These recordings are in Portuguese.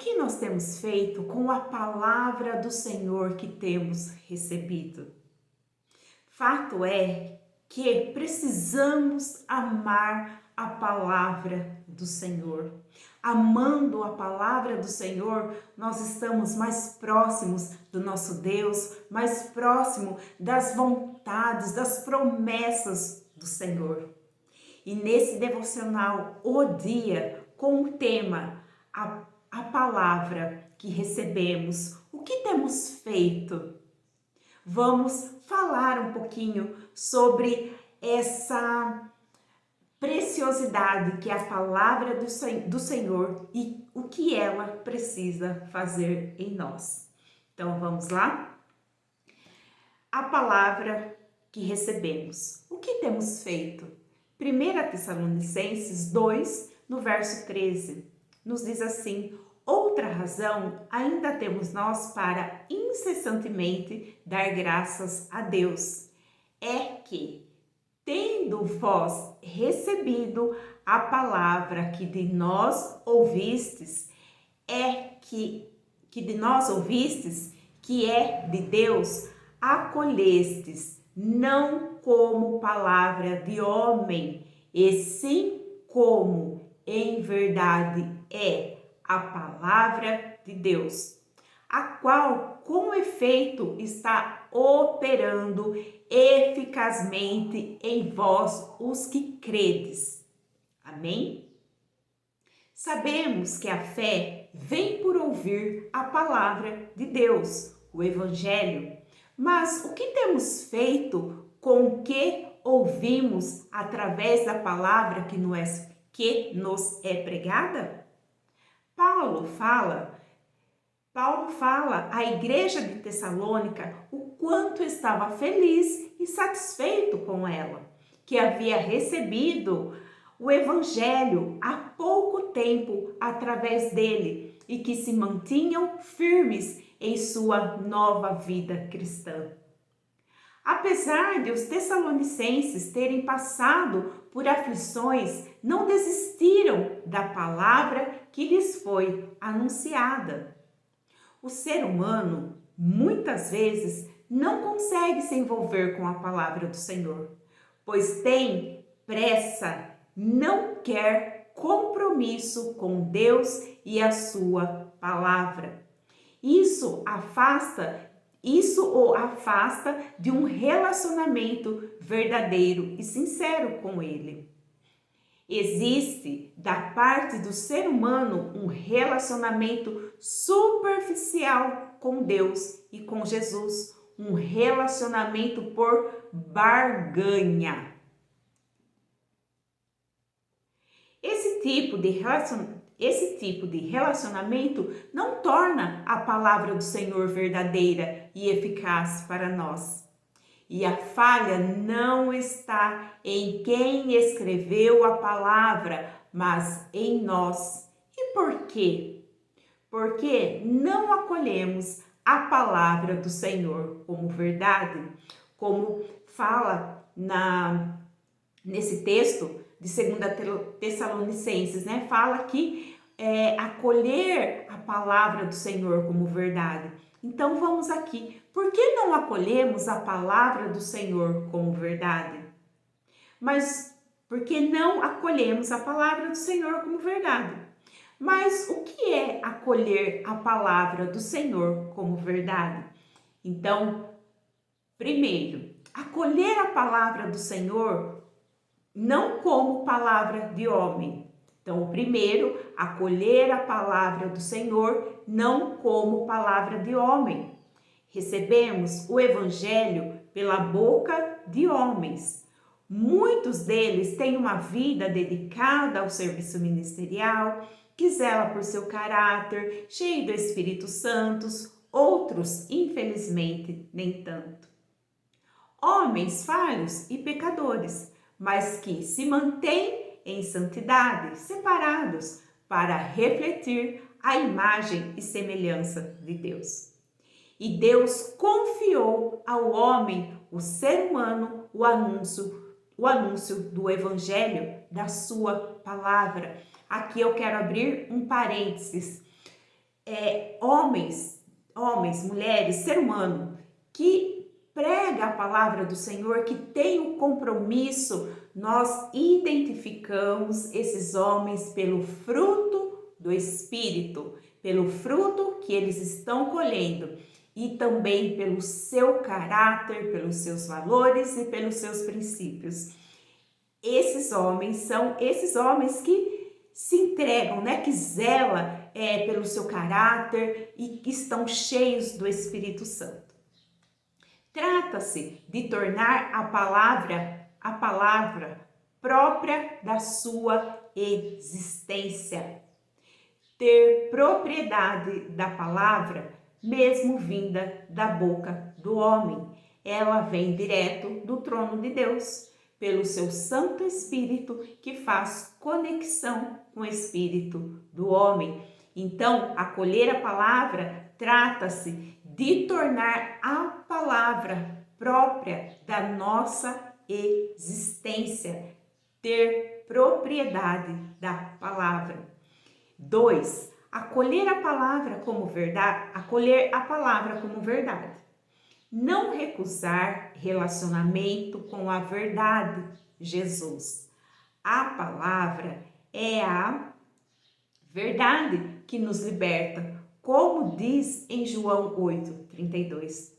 que nós temos feito com a palavra do Senhor que temos recebido? Fato é que precisamos amar a palavra do Senhor. Amando a palavra do Senhor, nós estamos mais próximos do nosso Deus, mais próximo das vontades, das promessas do Senhor. E nesse devocional, o dia, com o tema, a palavra que recebemos, o que temos feito? Vamos falar um pouquinho sobre essa preciosidade que é a palavra do Senhor e o que ela precisa fazer em nós. Então vamos lá? A palavra que recebemos. O que temos feito? 1 Tessalonicenses 2, no verso 13, nos diz assim: outra razão ainda temos nós para incessantemente dar graças a Deus, é que, tendo vós recebido a palavra que de nós ouvistes, que é de Deus, acolhestes, não como palavra de homem, e sim como em verdade é a palavra de Deus, a qual com efeito está operando eficazmente em vós os que credes. Amém? Sabemos que a fé vem por ouvir a palavra de Deus, o Evangelho. Mas o que temos feito com o que ouvimos através da palavra que nos é pregada? Paulo fala à igreja de Tessalônica o quanto estava feliz e satisfeito com ela, que havia recebido o Evangelho há pouco tempo através dele e que se mantinham firmes em sua nova vida cristã. Apesar de os tessalonicenses terem passado por aflições, não desistiram da palavra que lhes foi anunciada. O ser humano, muitas vezes, não consegue se envolver com a palavra do Senhor, pois tem pressa, não quer compromisso com Deus e a sua palavra. Isso o afasta de um relacionamento verdadeiro e sincero com Ele. Existe, da parte do ser humano, um relacionamento superficial com Deus e com Jesus, um relacionamento por barganha. Esse tipo de relacionamento não torna a palavra do Senhor verdadeira e eficaz para nós. E a falha não está em quem escreveu a palavra, mas em nós. E por quê? Porque não acolhemos a palavra do Senhor como verdade, como fala nesse texto de 2 Tessalonicenses, né? Fala que acolher a palavra do Senhor como verdade. Então vamos aqui. Por que não acolhemos a palavra do Senhor como verdade? Mas por que não acolhemos a palavra do Senhor como verdade? Mas o que é acolher a palavra do Senhor como verdade? Então, primeiro, acolher a palavra do Senhor não como palavra de homem. Então, o primeiro, acolher a palavra do Senhor não como palavra de homem. Recebemos o Evangelho pela boca de homens. Muitos deles têm uma vida dedicada ao serviço ministerial, que zela por seu caráter, cheio do Espírito Santo, outros, infelizmente, nem tanto. Homens falhos e pecadores, mas que se mantêm em santidade, separados, para refletir a imagem e semelhança de Deus. E Deus confiou ao homem, o ser humano, o anúncio do Evangelho, da sua palavra. Aqui eu quero abrir um parênteses. homens, mulheres, ser humano, que prega a palavra do Senhor, que tem o compromisso, nós identificamos esses homens pelo fruto do Espírito, pelo fruto que eles estão colhendo e também pelo seu caráter, pelos seus valores e pelos seus princípios. Esses homens são esses homens que se entregam, né, que zelam pelo seu caráter e que estão cheios do Espírito Santo. Trata-se de tornar a palavra própria da sua existência. Ter propriedade da palavra, mesmo vinda da boca do homem. Ela vem direto do trono de Deus, pelo seu Santo Espírito, que faz conexão com o Espírito do homem. Então, acolher a palavra trata-se de tornar a palavra própria da nossa existência, ter propriedade da palavra. 2. Acolher a palavra como verdade. Não recusar relacionamento com a verdade, Jesus. A palavra é a verdade que nos liberta, como diz em João 8:32.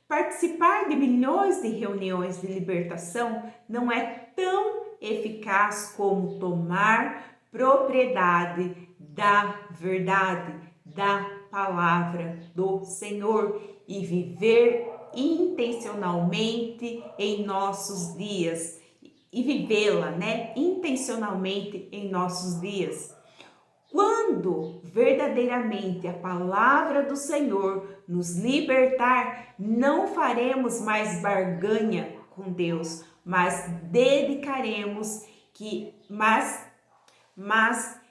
Participar de milhões de reuniões de libertação não é tão eficaz como tomar propriedade da verdade, da palavra do Senhor e viver intencionalmente em nossos dias e vivê-la, né, intencionalmente em nossos dias. Quando verdadeiramente a palavra do Senhor nos libertar, não faremos mais barganha com Deus, mas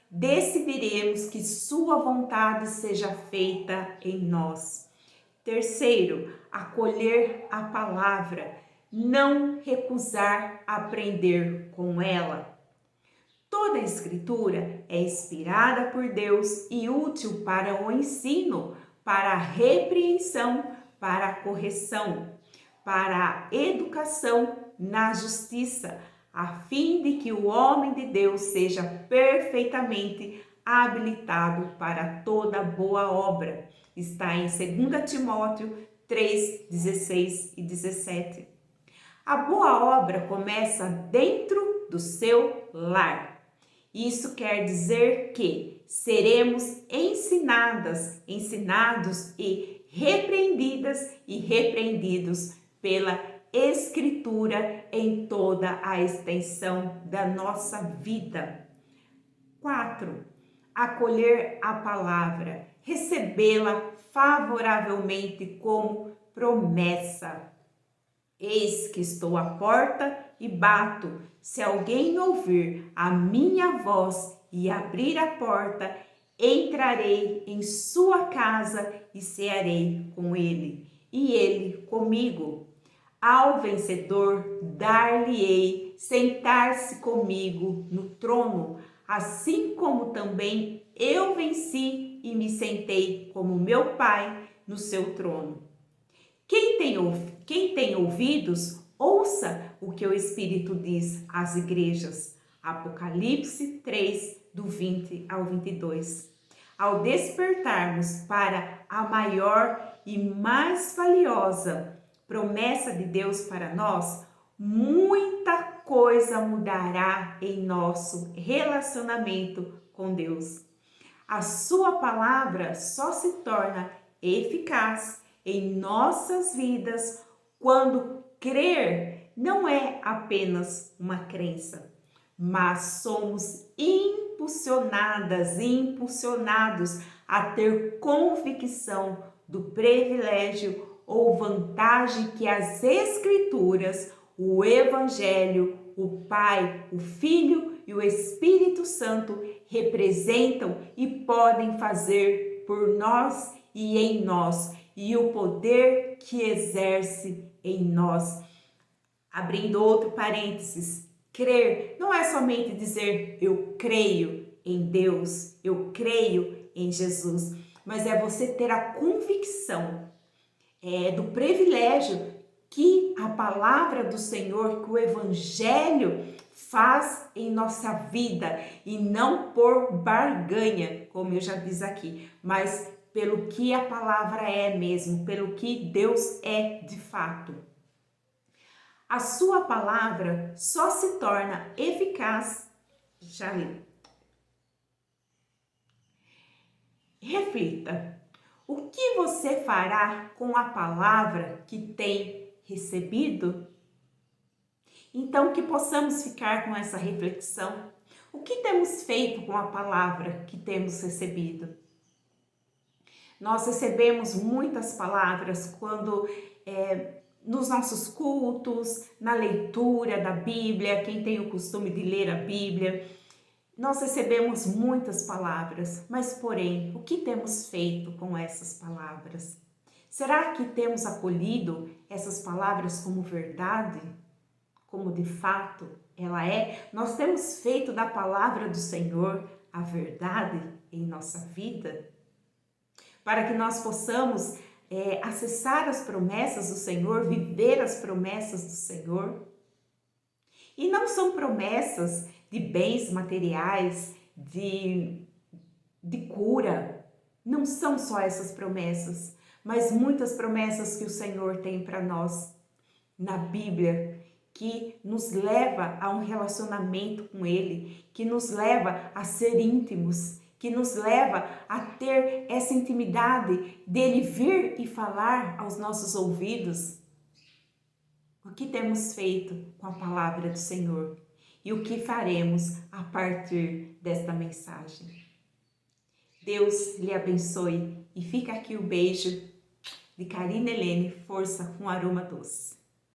decidiremos que sua vontade seja feita em nós. 3, acolher a palavra, não recusar aprender com ela. Toda a Escritura é inspirada por Deus e útil para o ensino, para a repreensão, para a correção, para a educação na justiça, a fim de que o homem de Deus seja perfeitamente habilitado para toda boa obra. Está em 2 Timóteo 3:16 e 17. A boa obra começa dentro do seu lar. Isso quer dizer que seremos ensinados e repreendidos pela Escritura em toda a extensão da nossa vida. 4. Acolher a palavra, recebê-la favoravelmente como promessa. Eis que estou à porta e bato. Se alguém ouvir a minha voz e abrir a porta, entrarei em sua casa e cearei com ele, e ele comigo. Ao vencedor dar-lhe-ei sentar-se comigo no trono, assim como também eu venci e me sentei como meu Pai no seu trono. Quem tem ouvidos, ouça o que o Espírito diz às igrejas. Apocalipse 3, do 20 ao 22. Ao despertarmos para a maior e mais valiosa promessa de Deus para nós, muita coisa mudará em nosso relacionamento com Deus. A sua palavra só se torna eficaz em nossas vidas quando crer não é apenas uma crença, mas somos impulsionados a ter convicção do privilégio ou vantagem que as Escrituras, o Evangelho, o Pai, o Filho e o Espírito Santo representam e podem fazer por nós e em nós, e o poder que exerce em nós. Abrindo outro parênteses, crer não é somente dizer eu creio em Deus, eu creio em Jesus, mas é você ter a convicção do privilégio que a palavra do Senhor, que o Evangelho faz em nossa vida, e não por barganha, como eu já disse aqui, mas pelo que a palavra é mesmo, pelo que Deus é de fato. A sua palavra só se torna eficaz. Já li. Reflita. O que você fará com a palavra que tem recebido? Então, que possamos ficar com essa reflexão. O que temos feito com a palavra que temos recebido? Nós recebemos muitas palavras quando nos nossos cultos, na leitura da Bíblia, quem tem o costume de ler a Bíblia, nós recebemos muitas palavras, mas porém, o que temos feito com essas palavras? Será que temos acolhido essas palavras como verdade? Como de fato ela é? Nós temos feito da palavra do Senhor a verdade em nossa vida? Para que nós possamos acessar as promessas do Senhor, viver as promessas do Senhor. E não são promessas de bens materiais, de cura. Não são só essas promessas, mas muitas promessas que o Senhor tem para nós na Bíblia, que nos leva a um relacionamento com Ele, que nos leva a ser íntimos, que nos leva a ter essa intimidade dele vir e falar aos nossos ouvidos. O que temos feito com a palavra do Senhor e o que faremos a partir desta mensagem. Deus lhe abençoe e fica aqui o beijo de Karina Helene, força com aroma doce.